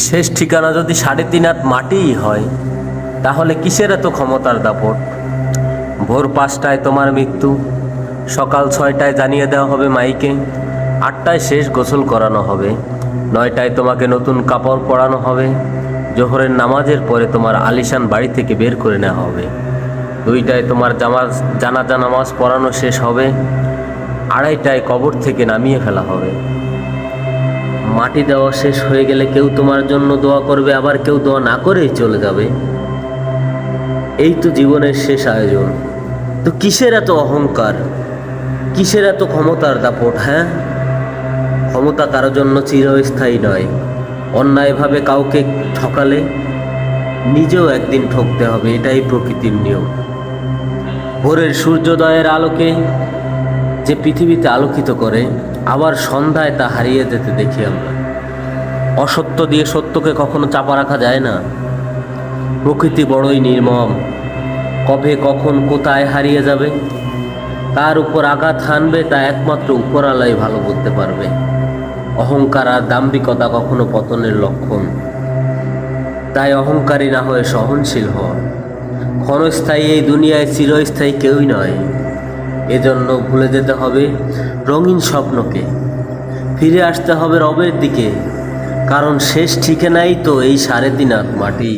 শেষ ঠিকানা যদি 3.5 হাত মাটিই হয়, তাহলে কিসের এত ক্ষমতার দাপট? ভোর 5টায় তোমার মৃত্যু, সকাল 6টায় জানিয়ে দেওয়া হবে মাইকে, 8টায় শেষ গোসল করানো হবে, 9টায় তোমাকে নতুন কাপড় পরানো হবে, জোহরের নামাজের পরে তোমার আলিশান বাড়ি থেকে বের করে নেওয়া হবে, 2টায় তোমার জানাজা নামাজ পড়ানো শেষ হবে, 2:30টায় কবর থেকে নামিয়ে ফেলা হবে। মাটি দেওয়া শেষ হয়ে গেলে কেউ তোমার জন্য দোয়া করবে, আবার কেউ দোয়া না করেই চলে যাবে। এই তো জীবনের শেষ আয়োজন। তো কিসের এত অহংকার, কিসের এত ক্ষমতার দাপট? হ্যাঁ, ক্ষমতা কারোর জন্য চিরস্থায়ী নয়। অন্যায়ভাবে কাউকে ঠকালে নিজেও একদিন ঠকতে হবে, এটাই প্রকৃতির নিয়ম। ভোরের সূর্যোদয়ের আলোকে যে পৃথিবীতে আলোকিত করে, আবার সন্ধ্যায় তা হারিয়ে যেতে দেখি আমরা। অসত্য দিয়ে সত্যকে কখনো চাপা রাখা যায় না। প্রকৃতি বড়ই নির্মম, কবে কখন কোথায় হারিয়ে যাবে, কার উপর আঘাত হানবে তা একমাত্র উপরওয়ালাই ভালো বলতে পারবে। অহংকার আর দাম্ভিকতা কখনো পতনের লক্ষণ। তাই অহংকারী না হয়ে সহনশীল হওয়া। ক্ষণস্থায়ী এই দুনিয়ায় চিরস্থায়ী কেউই নয়। এজন্য ভুলে যেতে হবে রঙিন স্বপ্নকে, ফিরে আসতে হবে রবের দিকে, কারণ শেষ ঠিকানাই তো এই 3.5 হাত মাটি।